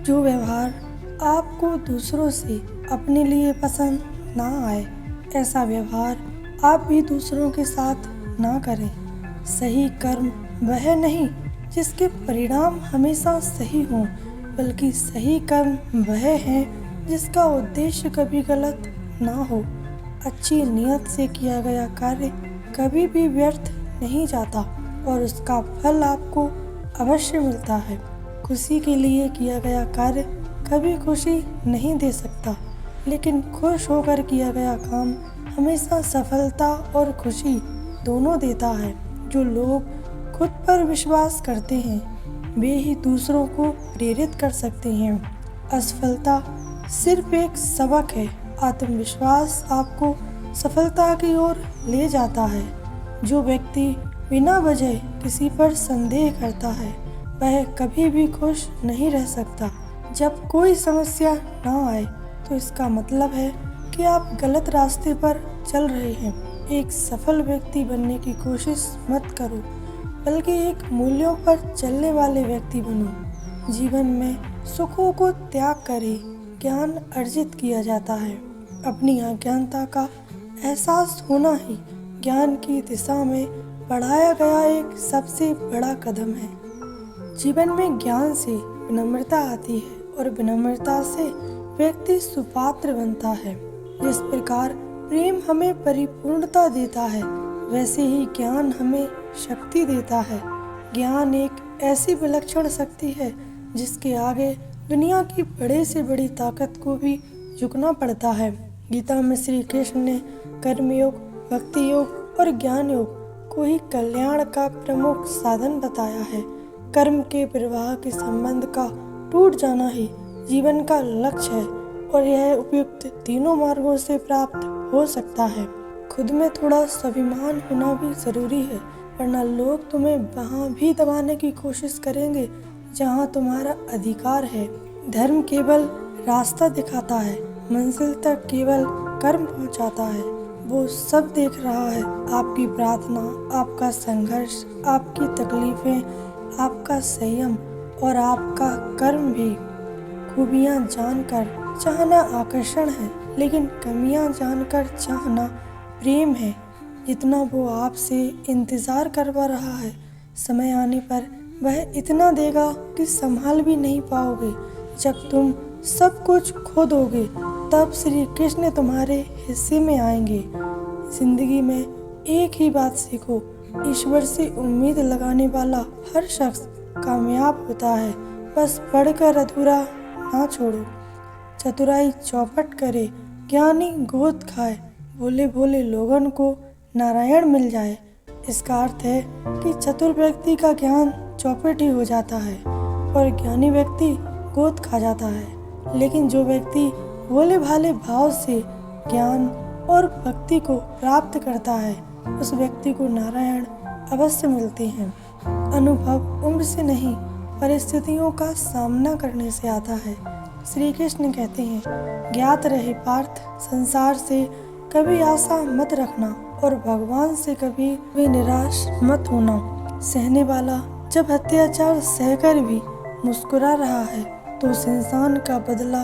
जो व्यवहार आपको दूसरों से अपने लिए पसंद ना आए, ऐसा व्यवहार आप भी दूसरों के साथ ना करें। सही कर्म वह नहीं जिसके परिणाम हमेशा सही हों, बल्कि सही कर्म वह है जिसका उद्देश्य कभी गलत ना हो। अच्छी नियत से किया गया कार्य कभी भी व्यर्थ नहीं जाता और उसका फल आपको अवश्य मिलता है। खुशी के लिए किया गया कार्य कभी खुशी नहीं दे सकता, लेकिन खुश होकर किया गया काम हमेशा सफलता और खुशी दोनों देता है। जो लोग खुद पर विश्वास करते हैं वे ही दूसरों को प्रेरित कर सकते हैं। असफलता सिर्फ एक सबक है, आत्मविश्वास आपको सफलता की ओर ले जाता है। जो व्यक्ति बिना वजह किसी पर संदेह करता है वह कभी भी खुश नहीं रह सकता। जब कोई समस्या ना आए तो इसका मतलब है कि आप गलत रास्ते पर चल रहे हैं। एक सफल व्यक्ति बनने की कोशिश मत करो, बल्कि एक मूल्यों पर चलने वाले व्यक्ति बनो। जीवन में सुखों को त्याग करें, ज्ञान अर्जित किया जाता है। अपनी अज्ञानता का एहसास होना ही ज्ञान की दिशा में बढ़ाया गया एक सबसे बड़ा कदम है। जीवन में ज्ञान से विनम्रता आती है और विनम्रता से व्यक्ति सुपात्र बनता है। जिस प्रकार प्रेम हमें परिपूर्णता देता है, वैसे ही ज्ञान हमें शक्ति देता है। ज्ञान एक ऐसी विलक्षण शक्ति है जिसके आगे दुनिया की बड़े से बड़ी ताकत को भी झुकना पड़ता है। गीता में श्री कृष्ण ने कर्मयोग, भक्ति योग और ज्ञान योग को ही कल्याण का प्रमुख साधन बताया है। कर्म के प्रवाह के संबंध का टूट जाना ही जीवन का लक्ष्य है और यह उपयुक्त तीनों मार्गों से प्राप्त हो सकता है। खुद में थोड़ा स्वाभिमान होना भी जरूरी है, वरना लोग तुम्हें वहाँ भी दबाने की कोशिश करेंगे जहाँ तुम्हारा अधिकार है। धर्म केवल रास्ता दिखाता है, मंजिल तक केवल कर्म पहुँचाता है। वो सब देख रहा है, आपकी प्रार्थना, आपका संघर्ष, आपकी तकलीफें, आपका संयम और आपका कर्म भी। खूबियाँ जानकर चाहना आकर्षण है, लेकिन कमियाँ जानकर चाहना प्रेम है। जितना वो आपसे इंतज़ार करवा रहा है, समय आने पर वह इतना देगा कि संभाल भी नहीं पाओगे। जब तुम सब कुछ खो दोगे तब श्री कृष्ण तुम्हारे हिस्से में आएंगे। जिंदगी में एक ही बात सीखो, ईश्वर से उम्मीद लगाने वाला हर शख्स कामयाब होता है। बस पढ़कर अधूरा ना छोड़ो। चतुराई चौपट करे, ज्ञानी गोद खाए, भोले भोले लोगन को नारायण मिल जाए। इसका अर्थ है कि चतुर व्यक्ति का ज्ञान चौपट ही हो जाता है और ज्ञानी व्यक्ति गोद खा जाता है। लेकिन जो व्यक्ति भोले भाले भाव से ज्ञान और भक्ति को प्राप्त करता है, उस व्यक्ति को नारायण अवश्य मिलते हैं। अनुभव उम्र से नहीं, परिस्थितियों का सामना करने से आता है। श्री कृष्ण कहते हैं, ज्ञात रहे पार्थ, संसार से कभी आशा मत रखना और भगवान से कभी भी निराश मत होना। सहने वाला जब अत्याचार सहकर भी मुस्कुरा रहा है तो उस इंसान का बदला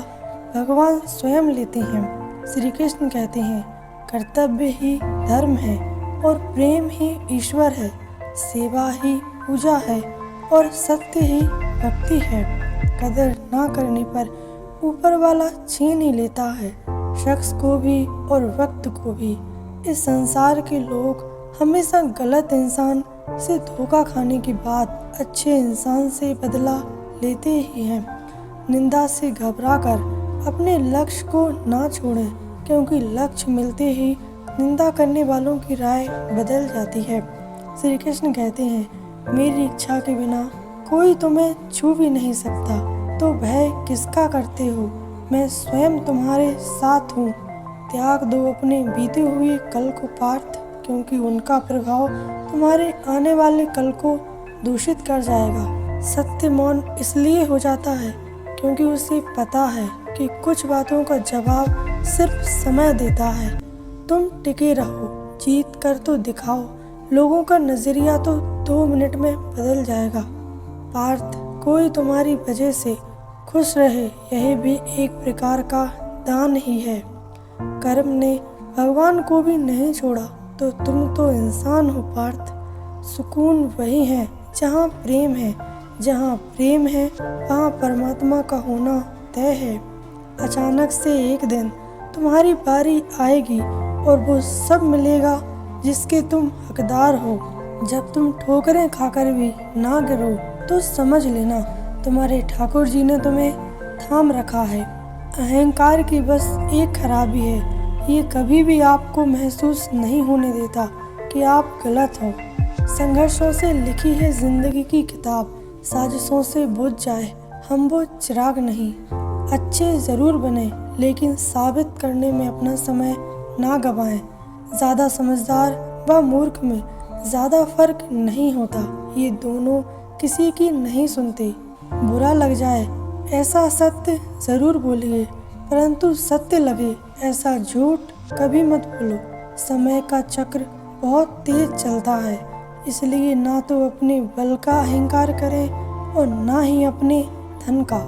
भगवान स्वयं लेते हैं। श्री कृष्ण कहते हैं, कर्तव्य ही धर्म है और प्रेम ही ईश्वर है, सेवा ही पूजा है और सत्य ही भक्ति है। कदर ना करने पर ऊपर वाला छीन ही लेता है, शख्स को भी और वक्त को भी। इस संसार के लोग हमेशा गलत इंसान से धोखा खाने के बाद अच्छे इंसान से बदला लेते ही हैं। निंदा से घबराकर अपने लक्ष्य को ना छोड़ें, क्योंकि लक्ष्य मिलते ही निंदा करने वालों की राय बदल जाती है। श्री कृष्ण कहते हैं, मेरी इच्छा के बिना कोई तुम्हें छू भी नहीं सकता, तो भय किसका करते हो, मैं स्वयं तुम्हारे साथ हूँ। त्याग दो अपने बीते हुए कल को पार्थ, क्योंकि उनका प्रभाव तुम्हारे आने वाले कल को दूषित कर जाएगा। सत्य मौन इसलिए हो जाता है क्योंकि उसे पता है कि कुछ बातों का जवाब सिर्फ समय देता है। तुम टिके रहो, जीत कर तो दिखाओ, लोगों का नजरिया तो 2 मिनट में बदल जाएगा। पार्थ, कोई तुम्हारी वजह से खुश रहे, यही भी एक प्रकार का दान ही है। कर्म ने भगवान को भी नहीं छोड़ा तो तुम तो इंसान हो पार्थ। सुकून वही है जहाँ प्रेम है, जहाँ प्रेम है वहाँ परमात्मा का होना तय है। अचानक से एक दिन तुम्हारी बारी आएगी और वो सब मिलेगा जिसके तुम हकदार हो। जब तुम ठोकरें खाकर भी ना गिरो तो समझ लेना तुम्हारे ठाकुर जी ने तुम्हें थाम रखा है। अहंकार की बस एक खराबी है, ये कभी भी आपको महसूस नहीं होने देता कि आप गलत हो। संघर्षों से लिखी है जिंदगी की किताब, साजिशों से बुझ जाए हम वो चिराग नहीं। अच्छे ज़रूर बने लेकिन साबित करने में अपना समय ना गवाएं। ज़्यादा समझदार व मूर्ख में ज़्यादा फर्क नहीं होता, ये दोनों किसी की नहीं सुनते। बुरा लग जाए ऐसा सत्य ज़रूर बोलिए, परंतु सत्य लगे ऐसा झूठ कभी मत बोलो। समय का चक्र बहुत तेज चलता है, इसलिए ना तो अपने बल का अहंकार करें और ना ही अपने धन का।